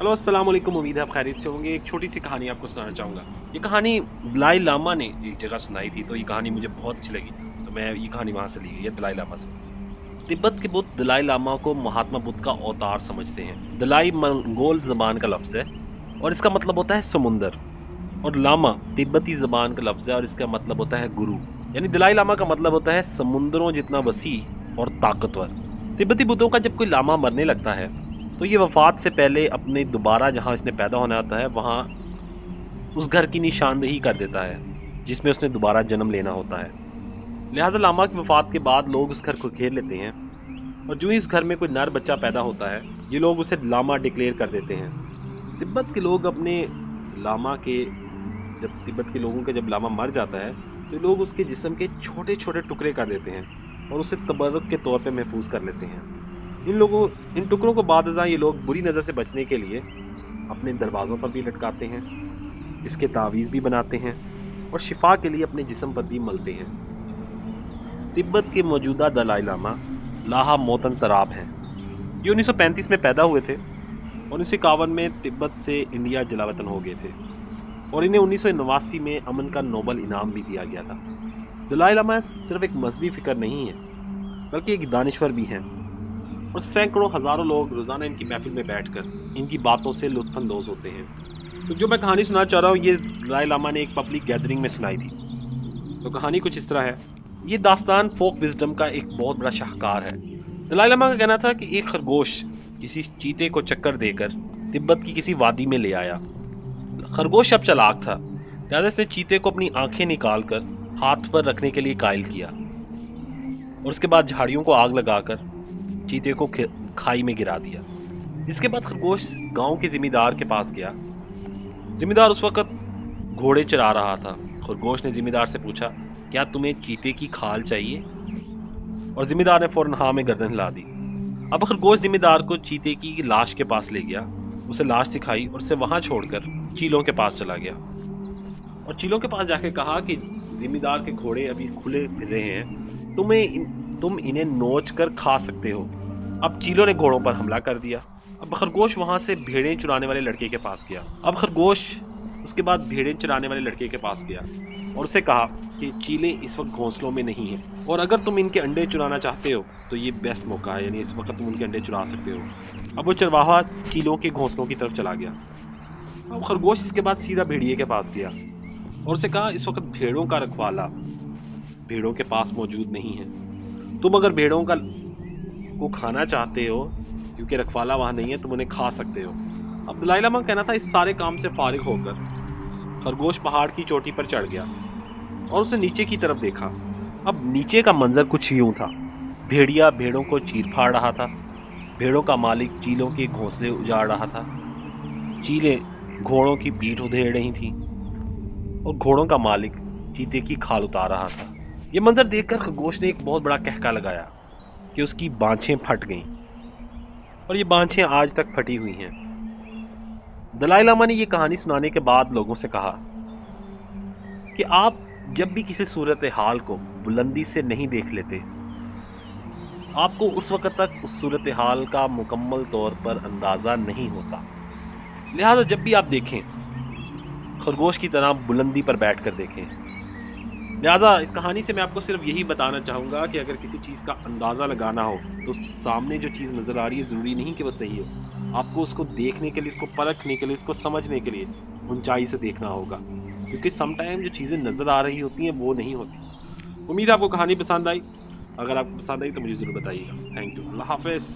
Hello अस्सलाम वालेकुम। उम्मीद है आप खैरियत से होंगे। एक छोटी सी कहानी आपको सुनाना चाहूँगा। ये कहानी दलाई लामा ने एक जगह सुनाई थी, तो ये कहानी मुझे बहुत अच्छी लगी, तो मैं ये कहानी वहाँ से ली गई है, दलाई लामा से। तिब्बत के बुद्ध दलाई लामा को महात्मा बुद्ध का अवतार समझते हैं। दलाई मंगोल ज़बान का लफ्ज़ है और इसका मतलब होता है समुंदर, और लामा तिब्बती ज़बान का लफ्ज़ है और इसका मतलब होता है गुरु। यानी दलाई लामा का मतलब होता है समुंदरों जितना वसी और ताकतवर। तिब्बती बुद्धों का जब कोई लामा मरने लगता है, तो ये वफ़ात से पहले अपने दोबारा जहाँ इसने पैदा होना होता है, वहाँ उस घर की निशानदेही कर देता है, जिसमें उसने दोबारा जन्म लेना होता है। लिहाज़ा लामा की वफ़ात के बाद लोग उस घर को घेर लेते हैं, और जो ही इस घर में कोई नर बच्चा पैदा होता है, ये लोग उसे लामा डिक्लेयर कर देते हैं। तिब्बत के लोग अपने लामा के जब तिब्बत के लोगों का जब लामा मर जाता है, तो लोग उसके जिस्म के छोटे-छोटे टुकड़े कर देते हैं और उसे तबर्रुक के तौर पे महफूज़ कर लेते हैं। इन टुकड़ों को बाद-अज़ां ये लोग बुरी नज़र से बचने के लिए अपने दरवाज़ों पर भी लटकाते हैं, इसके तावीज़ भी बनाते हैं और शिफा के लिए अपने जिस्म पर भी मलते हैं। तिब्बत के मौजूदा दलाई लामा लाहा मोतन तराप हैं। ये 1935 में पैदा हुए थे और 1951 में तिब्बत से इंडिया जलावतन हो गए थे, और इन्हें 1989 में अमन का नोबल इनाम भी दिया गया था। दलाई लामा सिर्फ एक मजहबी फिक्र नहीं है, बल्कि एक दानिश्वर भी हैं, और सैकड़ों हजारों लोग रोजाना इनकी महफिल में बैठकर इनकी बातों से लुत्फानंदोज होते हैं। तो जो मैं कहानी सुना चाह रहा हूँ, ये दलाई लामा ने एक पब्लिक गैदरिंग में सुनाई थी। तो कहानी कुछ इस तरह है। ये दास्तान फोक विजडम का एक बहुत बड़ा शाहकार है। दलाई लामा का कहना था कि एक खरगोश किसी चीते को चक्कर देकर तिब्बत की किसी वादी में ले आया। खरगोश अब चालाक था, लिहाजा इसने चीते को अपनी आंखें निकाल कर हाथ पर रखने के लिए कायल किया, और उसके बाद झाड़ियों को आग लगाकर चीते को खाई में गिरा दिया। इसके बाद खरगोश गांव के जिम्मेदार के पास गया। जिम्मेदार उस वक्त घोड़े चरा रहा था। खरगोश ने जिम्मेदार से पूछा, क्या तुम्हें चीते की खाल चाहिए? और जिम्मेदार ने फौरन हाँ में गर्दन हिला दी। अब खरगोश जिम्मेदार को चीते की लाश के पास ले गया, उसे लाश दिखाई और उसे वहां छोड़कर चीलों के पास चला गया, और चीलों के पास जाकर कहा कि जिम्मेदार के घोड़े अभी खुले फिर रहे हैं, तुम इन्हें नोच कर खा सकते हो। अब चीलों ने घोड़ों पर हमला कर दिया। अब खरगोश वहां से भेड़ें चुराने वाले लड़के के पास गया। अब खरगोश उसके बाद भेड़ें चराने वाले लड़के के पास गया और उसे कहा कि चीलें इस वक्त घोंसलों में नहीं हैं, और अगर तुम इनके अंडे चुराना चाहते हो तो ये बेस्ट मौका है, यानी इस वक्त तुम उनके अंडे चुरा सकते हो। अब वो चरवाहा चीलों के घोंसलों की तरफ चला गया। अब खरगोश इसके बाद सीधा भेड़िए के पास गया और उसे कहा, इस वक्त भेड़ों का रखवाला भेड़ों के पास मौजूद नहीं है। तुम अगर भेड़ों को खाना चाहते हो, क्योंकि रखवाला वहां नहीं है, तुम उन्हें खा सकते हो। अब दलाई लामा का कहना था, इस सारे काम से फारिग होकर खरगोश पहाड़ की चोटी पर चढ़ गया और उसने नीचे की तरफ देखा। अब नीचे का मंजर कुछ यूं था। भेड़िया भेड़ों को चीर फाड़ रहा था, भेड़ों का मालिक चीलों के घोंसले उजाड़ रहा था, चीलें घोड़ों की पीठ उधेड़ रही थी, और घोड़ों का मालिक चीते की खाल उतार रहा था। ये मंजर देखकर खरगोश ने एक बहुत बड़ा कहका लगाया कि उसकी बाँछें फट गईं, और ये बाँछें आज तक फटी हुई हैं। दलाई लामा ने ये कहानी सुनाने के बाद लोगों से कहा कि आप जब भी किसी सूरत हाल को बुलंदी से नहीं देख लेते, आपको उस वक्त तक उस सूरत हाल का मुकम्मल तौर पर अंदाज़ा नहीं होता। लिहाजा जब भी आप देखें, खरगोश की तरह बुलंदी पर बैठ कर देखें। लिहाजा इस कहानी से मैं आपको सिर्फ यही बताना चाहूँगा कि अगर किसी चीज़ का अंदाज़ा लगाना हो, तो सामने जो चीज़ नज़र आ रही है, ज़रूरी नहीं कि वो सही हो। आपको उसको देखने के लिए, उसको परखने के लिए, उसको समझने के लिए ऊंचाई से देखना होगा, क्योंकि समटाइम जो चीज़ें नज़र आ रही होती हैं वो नहीं होती। उम्मीद है आपको कहानी पसंद आई। अगर आपको पसंद आई तो मुझे ज़रूर बताइएगा। Thank you. अल्लाह हाफ़िज़।